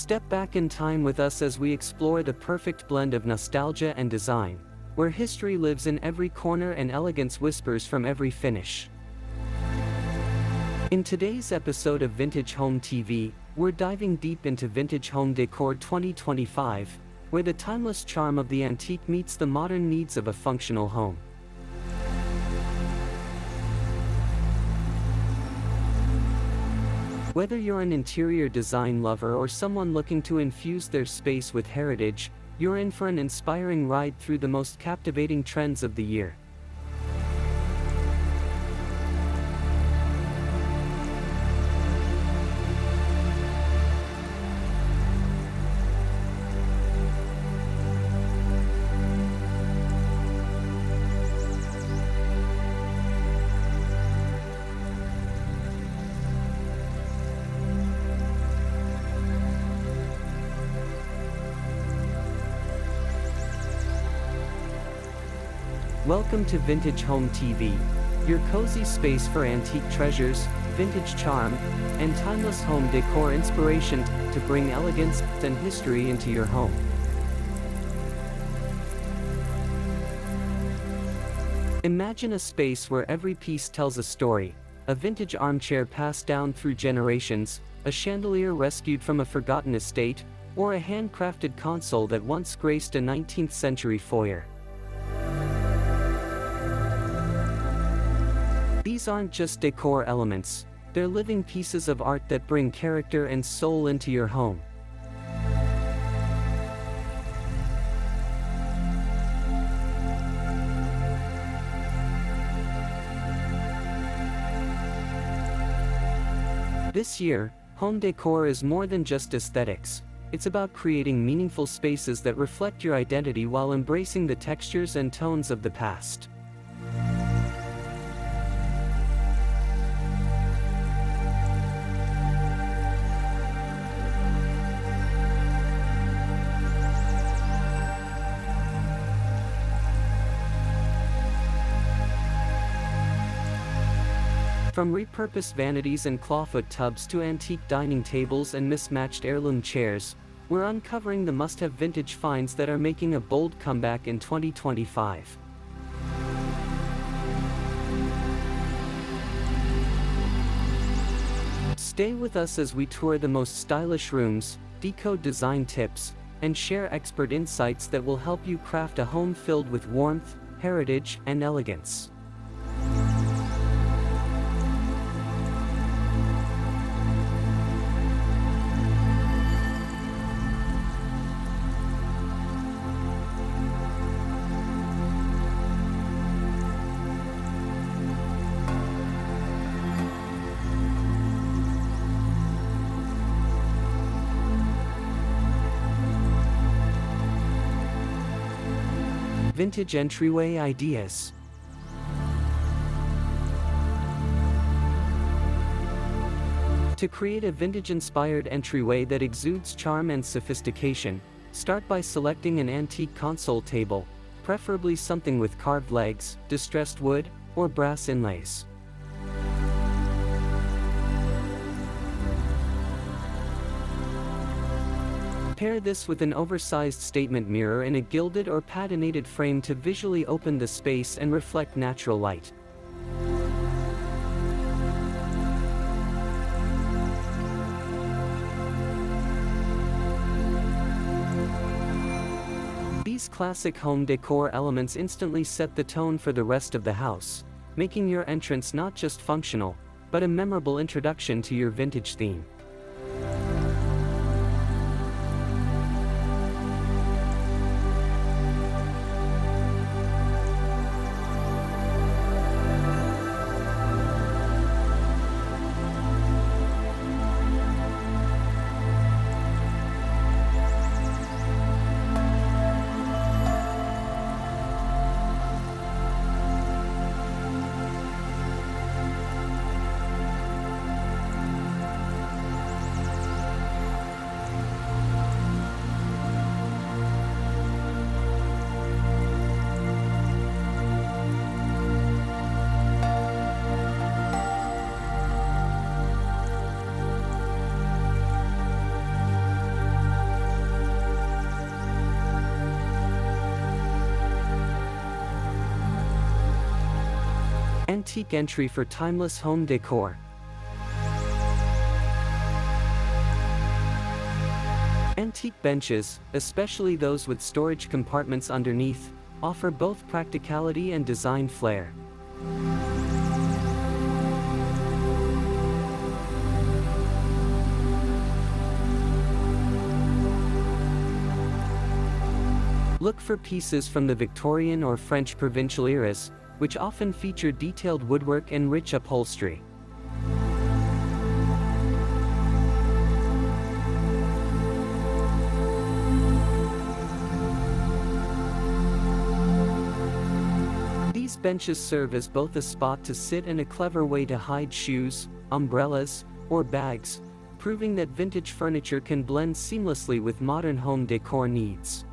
Step back in time with us as we explore the perfect blend of nostalgia and design, where history lives in every corner and elegance whispers from every finish. In today's episode of Vintage Home TV, we're diving deep into Vintage Home Decor 2025, where the timeless charm of the antique meets the modern needs of a functional home. Whether you're an interior design lover or someone looking to infuse their space with heritage, you're in for an inspiring ride through the most captivating trends of the year. Welcome to Vintage Home TV, your cozy space for antique treasures, vintage charm, and timeless home decor inspiration to bring elegance and history into your home. Imagine a space where every piece tells a story: a vintage armchair passed down through generations, a chandelier rescued from a forgotten estate, or a handcrafted console that once graced a 19th century foyer. These aren't just decor elements, they're living pieces of art that bring character and soul into your home. This year, home decor is more than just aesthetics. It's about creating meaningful spaces that reflect your identity while embracing the textures and tones of the past. From repurposed vanities and clawfoot tubs to antique dining tables and mismatched heirloom chairs, we're uncovering the must-have vintage finds that are making a bold comeback in 2025. Stay with us as we tour the most stylish rooms, decode design tips, and share expert insights that will help you craft a home filled with warmth, heritage, and elegance. Vintage entryway ideas. To create a vintage-inspired entryway that exudes charm and sophistication, start by selecting an antique console table, preferably something with carved legs, distressed wood, or brass inlays. Pair this with an oversized statement mirror in a gilded or patinated frame to visually open the space and reflect natural light. These classic home decor elements instantly set the tone for the rest of the house, making your entrance not just functional, but a memorable introduction to your vintage theme. Antique entry for timeless home decor. Antique benches, especially those with storage compartments underneath, offer both practicality and design flair. Look for pieces from the Victorian or French provincial eras, which often feature detailed woodwork and rich upholstery. These benches serve as both a spot to sit and a clever way to hide shoes, umbrellas, or bags, proving that vintage furniture can blend seamlessly with modern home decor needs.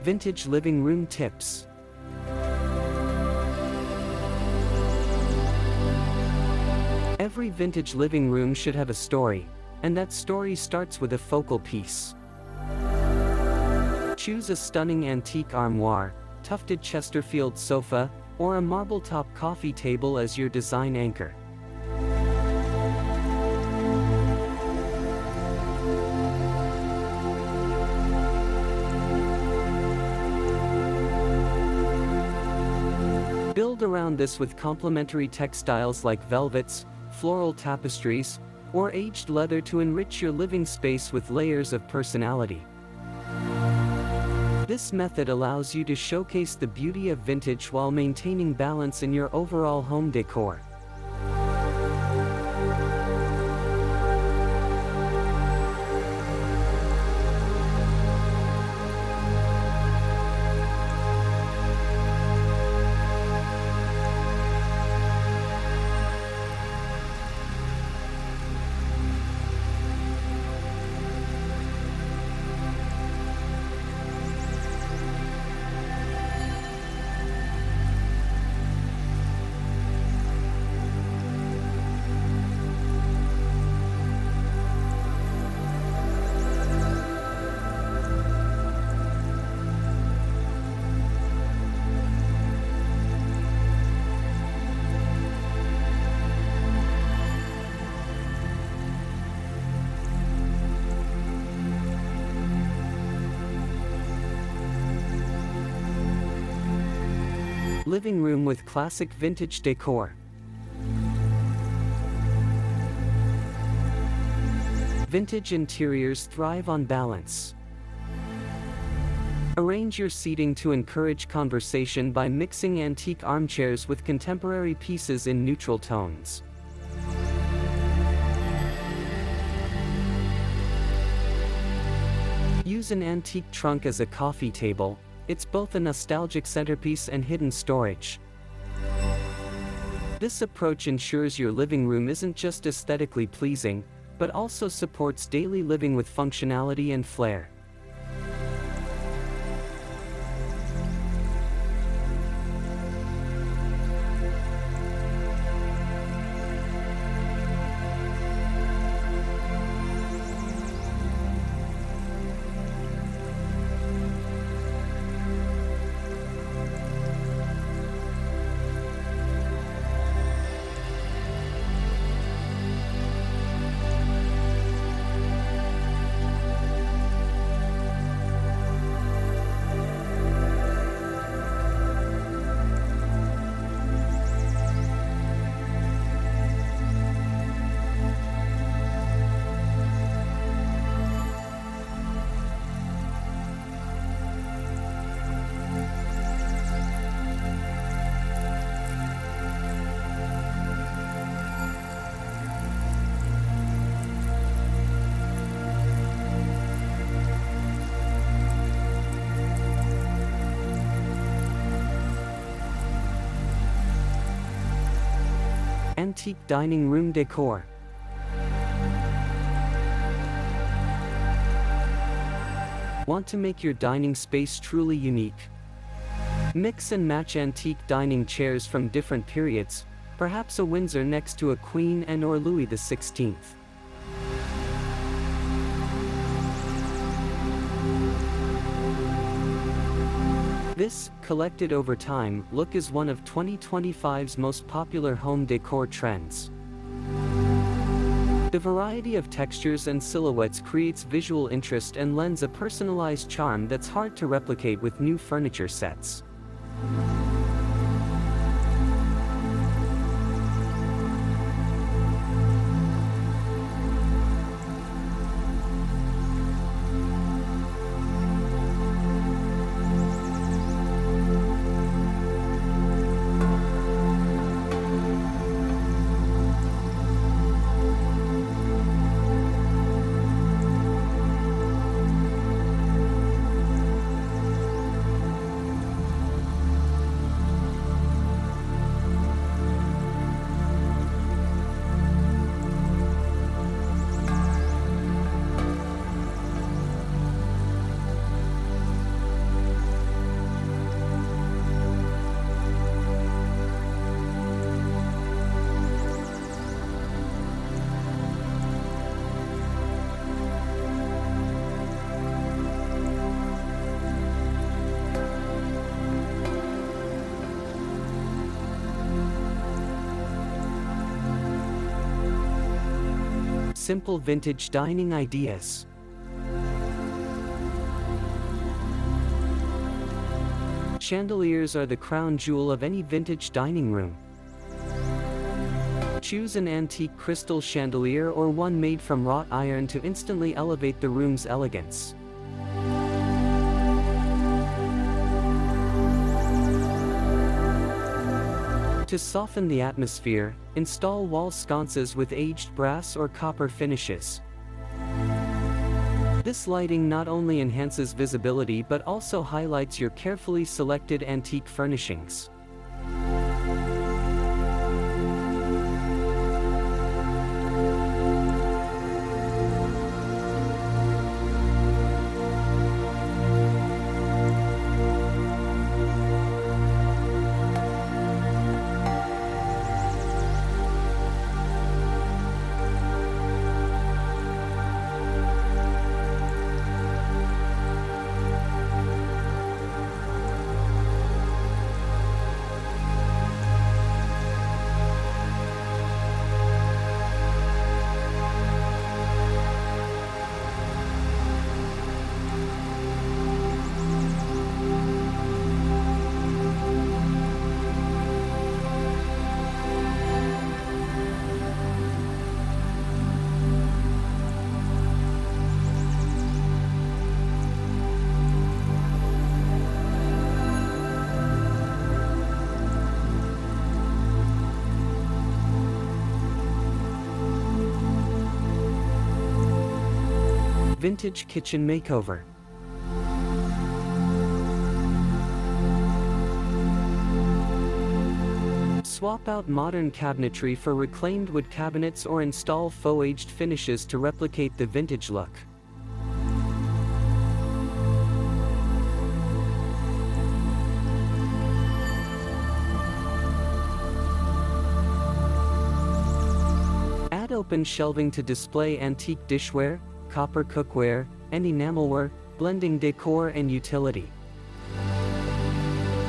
Vintage living room tips. Every vintage living room should have a story, and that story starts with a focal piece. Choose a stunning antique armoire, tufted Chesterfield sofa, or a marble-top coffee table as your design anchor. Build around this with complementary textiles like velvets, floral tapestries, or aged leather to enrich your living space with layers of personality. This method allows you to showcase the beauty of vintage while maintaining balance in your overall home decor. Living room with classic vintage decor. Vintage interiors thrive on balance. Arrange your seating to encourage conversation by mixing antique armchairs with contemporary pieces in neutral tones. Use an antique trunk as a coffee table. It's both a nostalgic centerpiece and hidden storage. This approach ensures your living room isn't just aesthetically pleasing, but also supports daily living with functionality and flair. Antique dining room decor. Want to make your dining space truly unique? Mix and match antique dining chairs from different periods, perhaps a Windsor next to a Queen Anne or Louis XVI. This, collected over time, look is one of 2025's most popular home decor trends. The variety of textures and silhouettes creates visual interest and lends a personalized charm that's hard to replicate with new furniture sets. Simple vintage dining ideas. Chandeliers are the crown jewel of any vintage dining room. Choose an antique crystal chandelier or one made from wrought iron to instantly elevate the room's elegance. To soften the atmosphere, install wall sconces with aged brass or copper finishes. This lighting not only enhances visibility but also highlights your carefully selected antique furnishings. Vintage kitchen makeover. Swap out modern cabinetry for reclaimed wood cabinets or install faux-aged finishes to replicate the vintage look. Add open shelving to display antique dishware, copper cookware, and enamelware, blending decor and utility.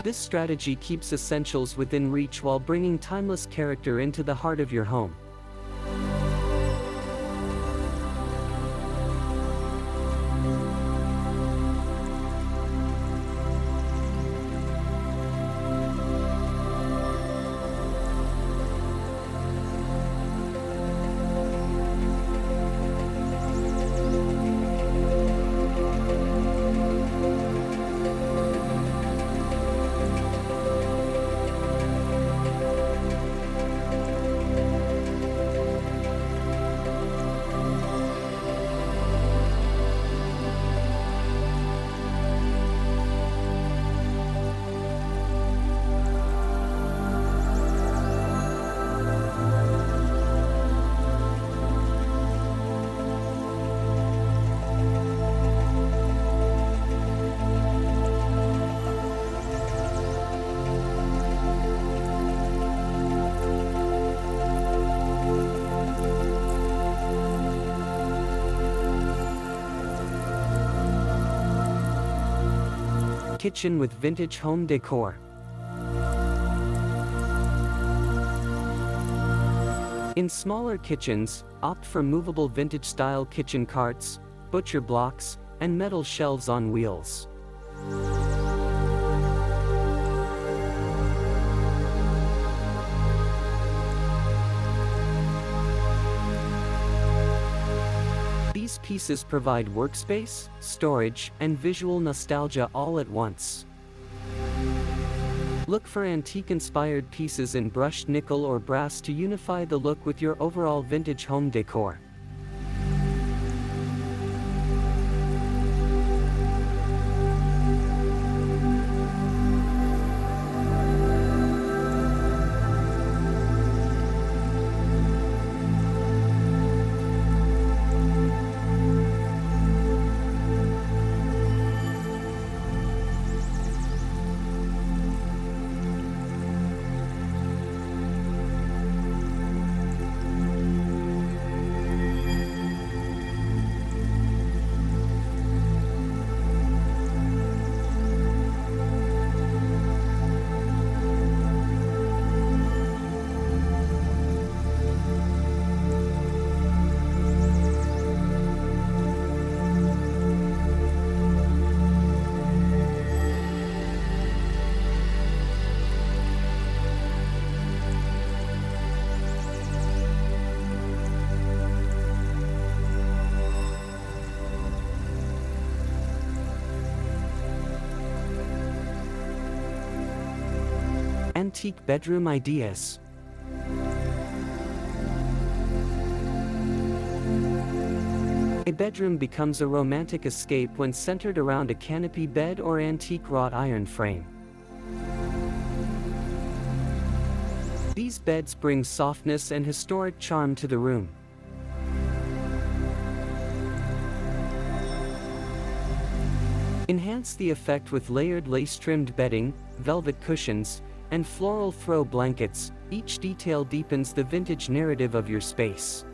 This strategy keeps essentials within reach while bringing timeless character into the heart of your home. Kitchen with vintage home decor. In smaller kitchens, opt for movable vintage-style kitchen carts, butcher blocks, and metal shelves on wheels. These pieces provide workspace, storage, and visual nostalgia all at once. Look for antique-inspired pieces in brushed nickel or brass to unify the look with your overall vintage home decor. Antique bedroom ideas. A bedroom becomes a romantic escape when centered around a canopy bed or antique wrought iron frame. These beds bring softness and historic charm to the room. Enhance the effect with layered lace-trimmed bedding, velvet cushions, and floral throw blankets. Each detail deepens the vintage narrative of your space.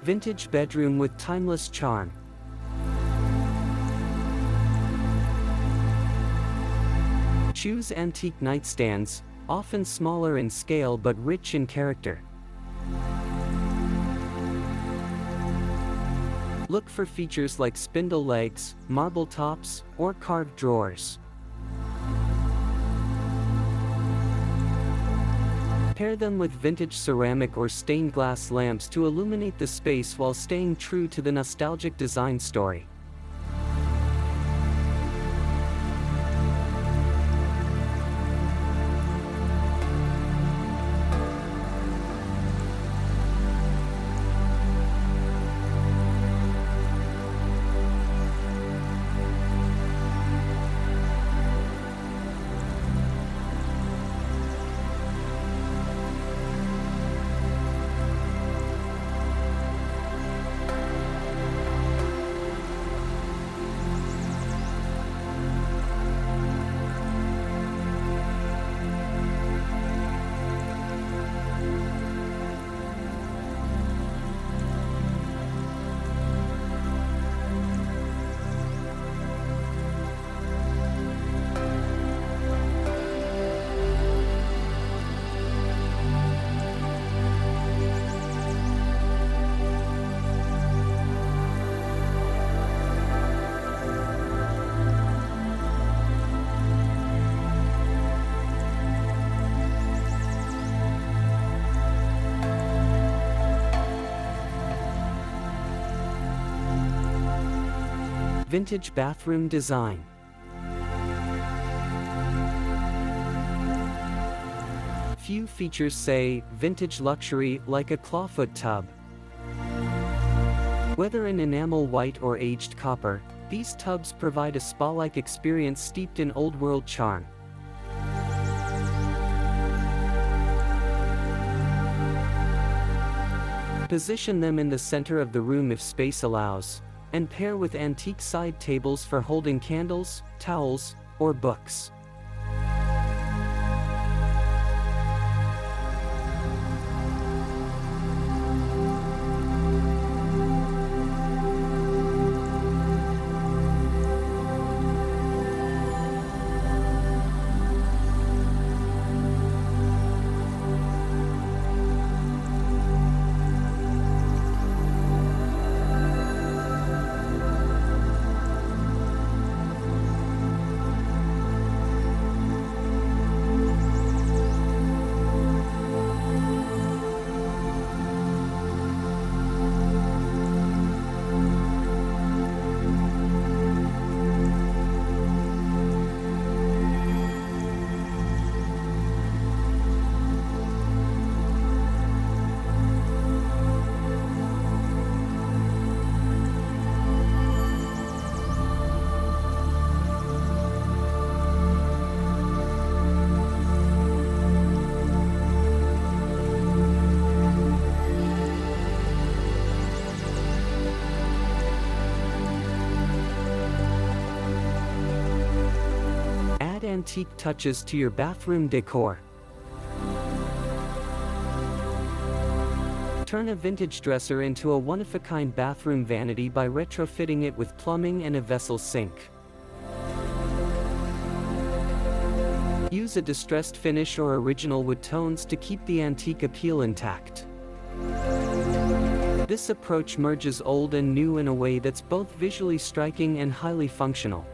Vintage bedroom with timeless charm. Choose antique nightstands, often smaller in scale but rich in character. Look for features like spindle legs, marble tops, or carved drawers. Pair them with vintage ceramic or stained glass lamps to illuminate the space while staying true to the nostalgic design story. Vintage bathroom design. Few features say vintage luxury like a clawfoot tub. Whether in enamel white or aged copper, these tubs provide a spa-like experience steeped in old-world charm. Position them in the center of the room if space allows, and pair with antique side tables for holding candles, towels, or books. Antique touches to your bathroom decor. Turn a vintage dresser into a one-of-a-kind bathroom vanity by retrofitting it with plumbing and a vessel sink. Use a distressed finish or original wood tones to keep the antique appeal intact. This approach merges old and new in a way that's both visually striking and highly functional.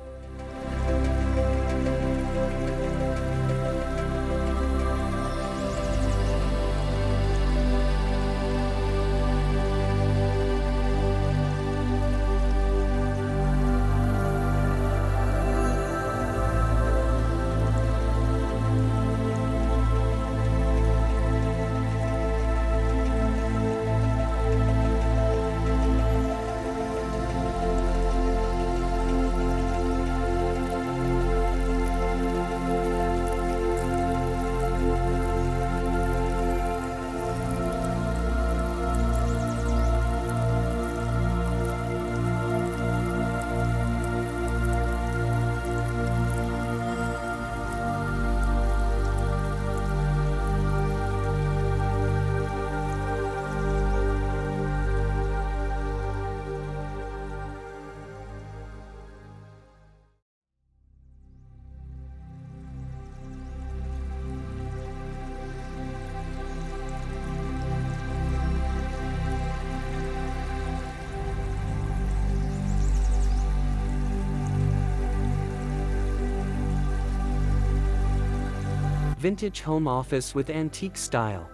Vintage home office with antique style.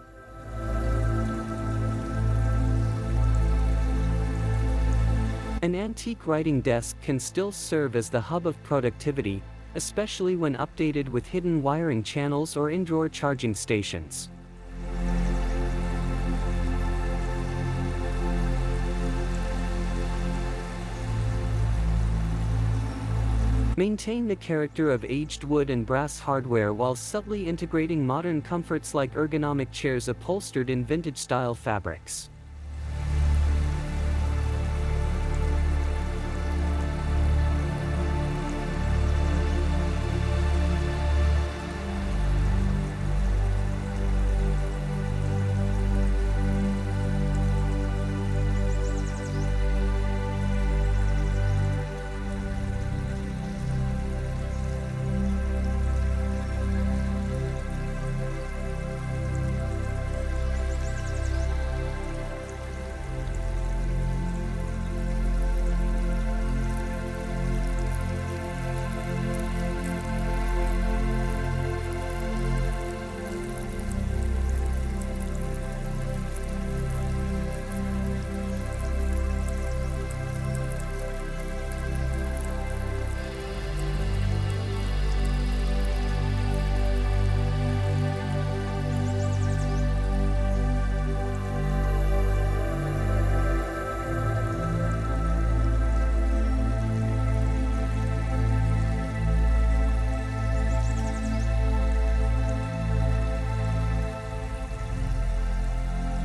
An antique writing desk can still serve as the hub of productivity, especially when updated with hidden wiring channels or in-drawer charging stations. Maintain the character of aged wood and brass hardware while subtly integrating modern comforts like ergonomic chairs upholstered in vintage-style fabrics.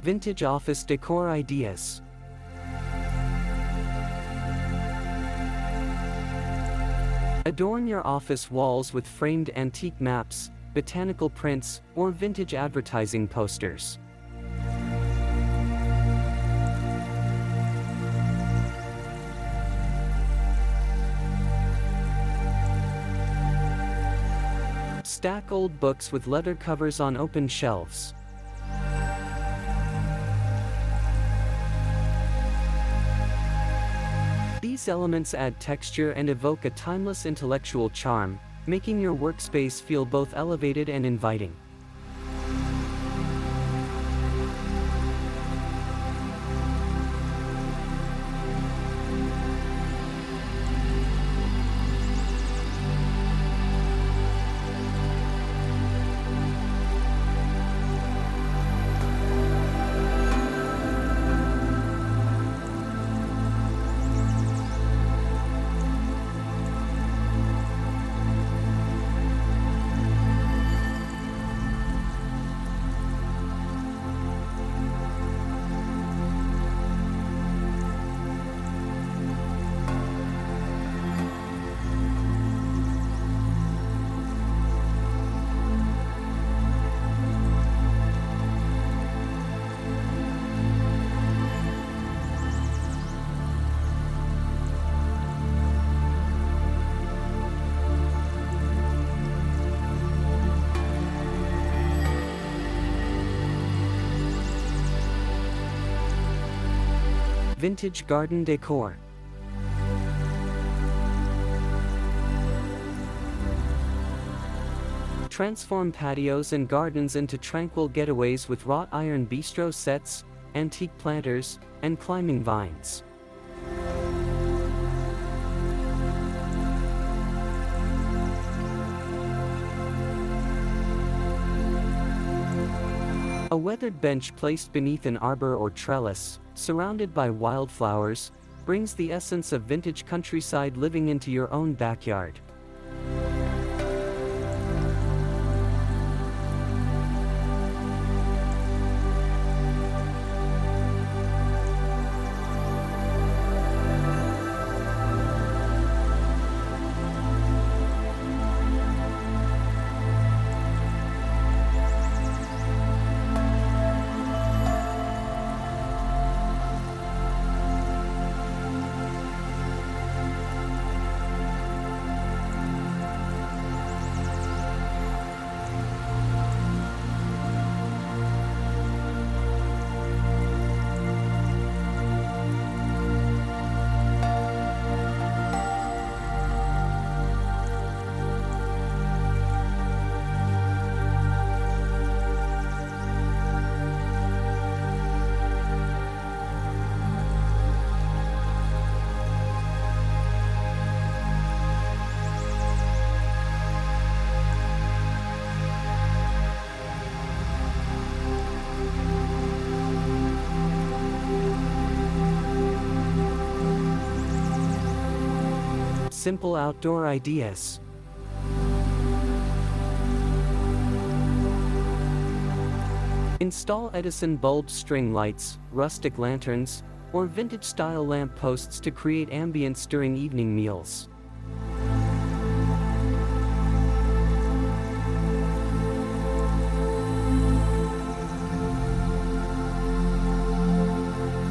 Vintage office decor ideas. Adorn your office walls with framed antique maps, botanical prints, or vintage advertising posters. Stack old books with leather covers on open shelves. These elements add texture and evoke a timeless intellectual charm, making your workspace feel both elevated and inviting. Vintage garden decor. Transform patios and gardens into tranquil getaways with wrought iron bistro sets, antique planters, and climbing vines. A weathered bench placed beneath an arbor or trellis, surrounded by wildflowers, brings the essence of vintage countryside living into your own backyard. Simple outdoor ideas. Install Edison bulb string lights, rustic lanterns, or vintage-style lamp posts to create ambience during evening meals.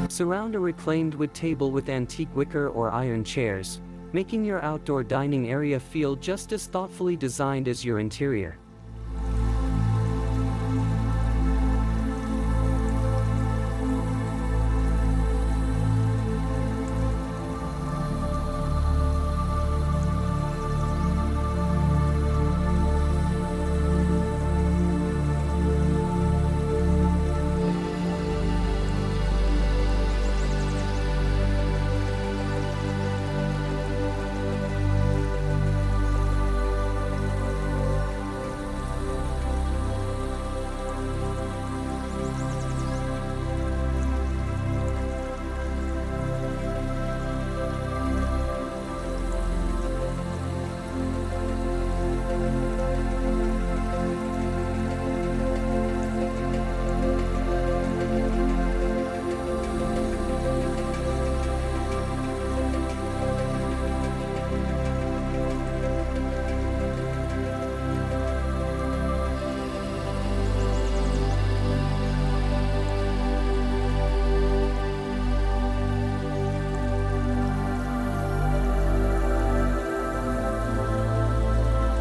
Surround a reclaimed wood table with antique wicker or iron chairs, making your outdoor dining area feel just as thoughtfully designed as your interior.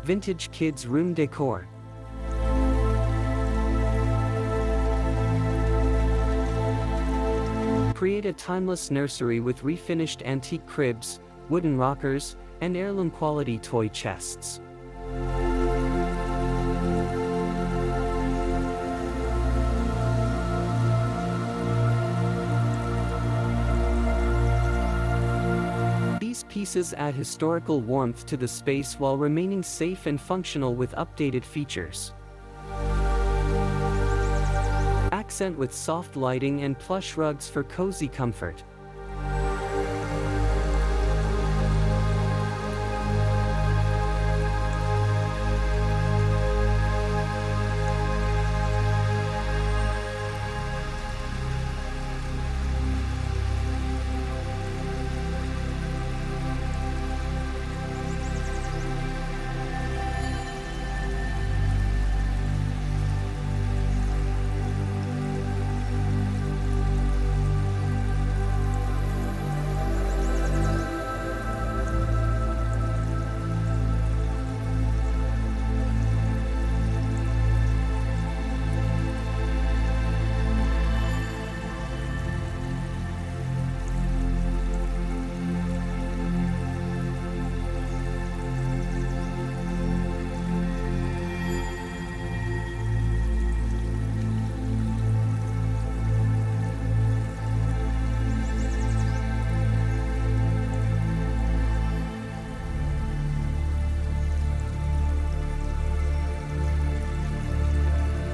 Vintage kids' room decor. Create a timeless nursery with refinished antique cribs, wooden rockers, and heirloom quality toy chests. These pieces add historical warmth to the space while remaining safe and functional with updated features. Accent with soft lighting and plush rugs for cozy comfort.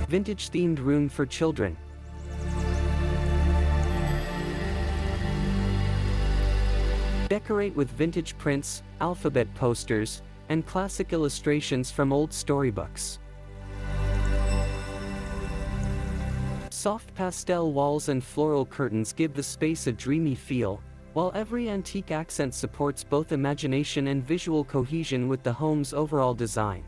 Vintage-themed room for children. Decorate with vintage prints, alphabet posters, and classic illustrations from old storybooks. Soft pastel walls and floral curtains give the space a dreamy feel, while every antique accent supports both imagination and visual cohesion with the home's overall design.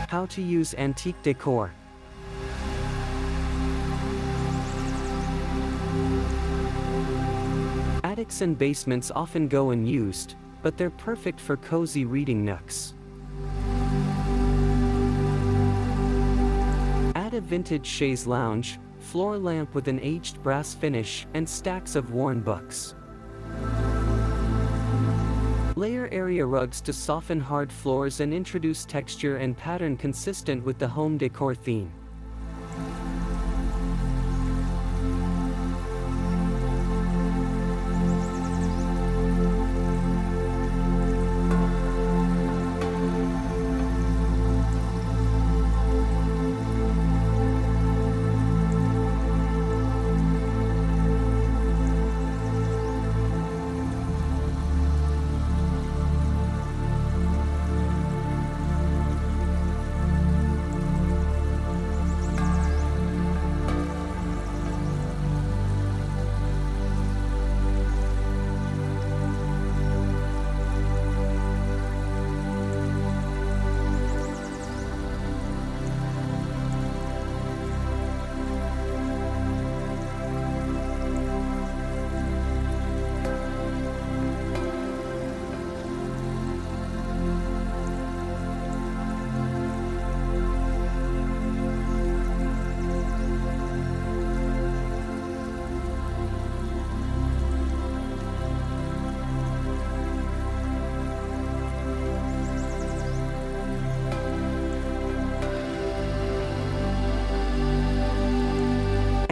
How to use antique decor. Attics and basements often go unused, but they're perfect for cozy reading nooks. Add a vintage chaise lounge, floor lamp with an aged brass finish, and stacks of worn books. Layer area rugs to soften hard floors and introduce texture and pattern consistent with the home decor theme.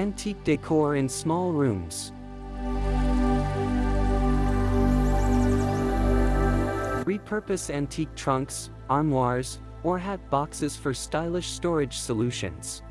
Antique decor in small rooms. Repurpose antique trunks, armoires, or hat boxes for stylish storage solutions.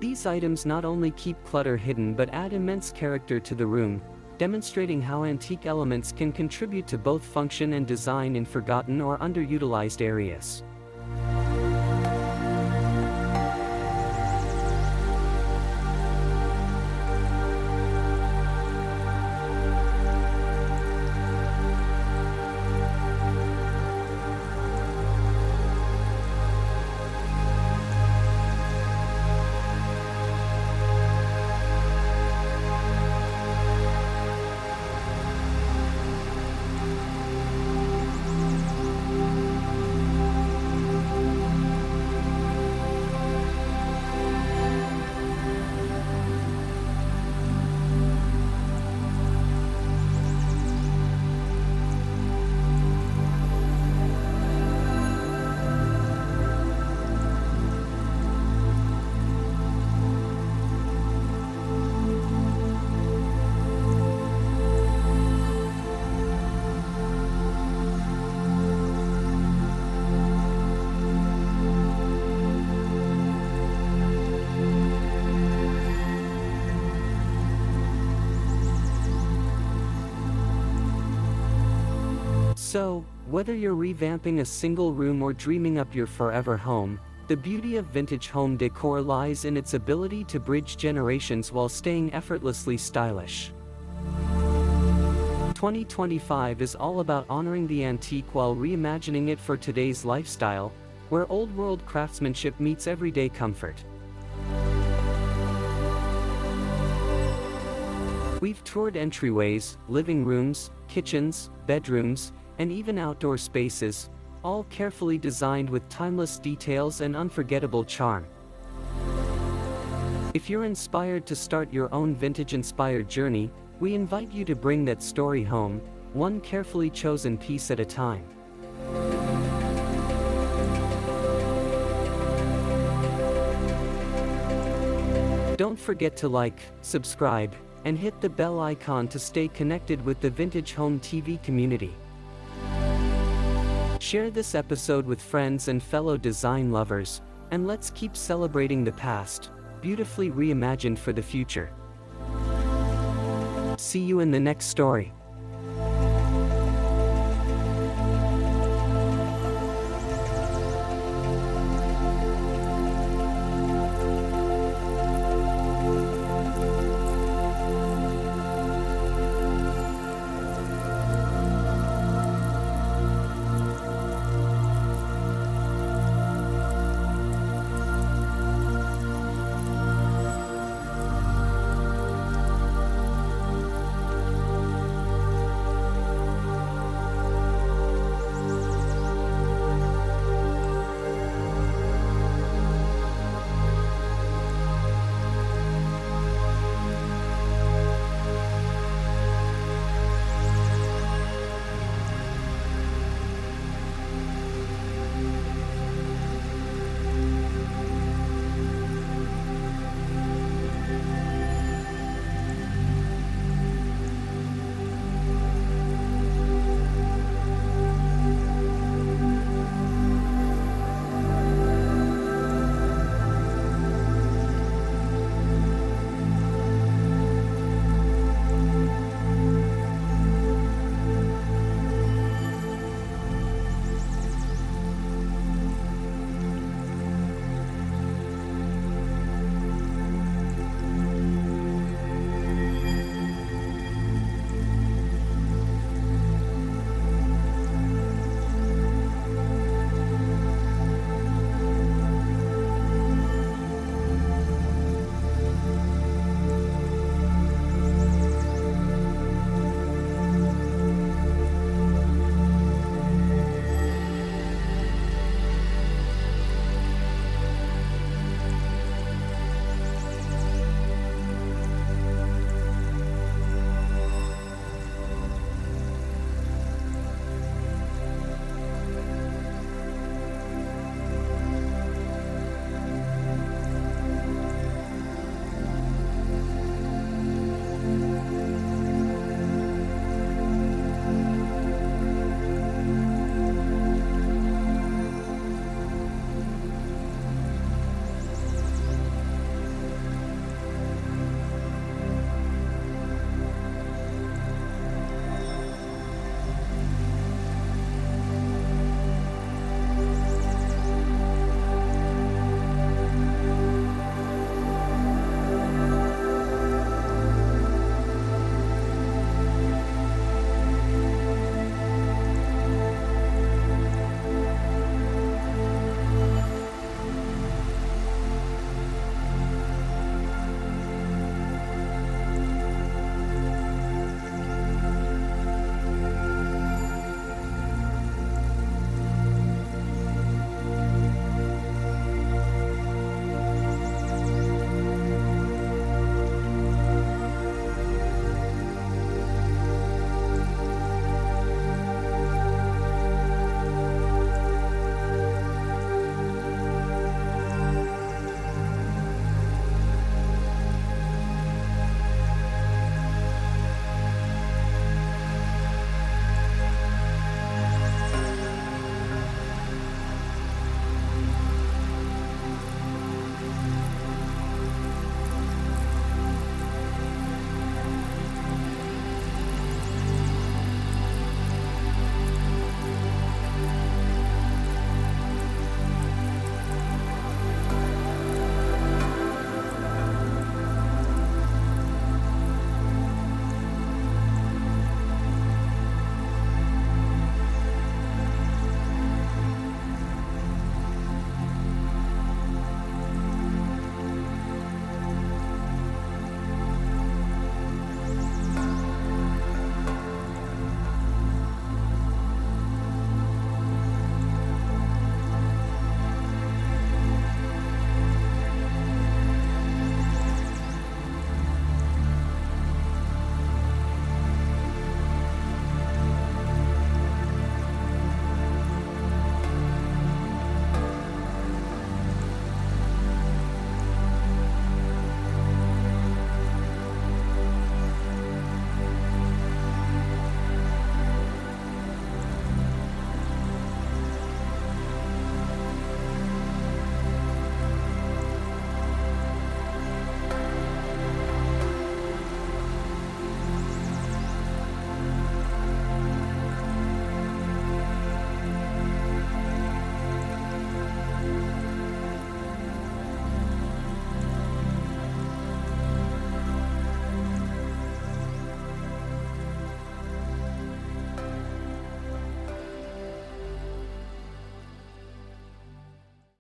These items not only keep clutter hidden but add immense character to the room, demonstrating how antique elements can contribute to both function and design in forgotten or underutilized areas. So, whether you're revamping a single room or dreaming up your forever home, the beauty of vintage home decor lies in its ability to bridge generations while staying effortlessly stylish. 2025 is all about honoring the antique while reimagining it for today's lifestyle, where old-world craftsmanship meets everyday comfort. We've toured entryways, living rooms, kitchens, bedrooms, and even outdoor spaces, all carefully designed with timeless details and unforgettable charm. If you're inspired to start your own vintage-inspired journey, we invite you to bring that story home, one carefully chosen piece at a time. Don't forget to like, subscribe, and hit the bell icon to stay connected with the Vintage Home TV community. Share this episode with friends and fellow design lovers, and let's keep celebrating the past, beautifully reimagined for the future. See you in the next story.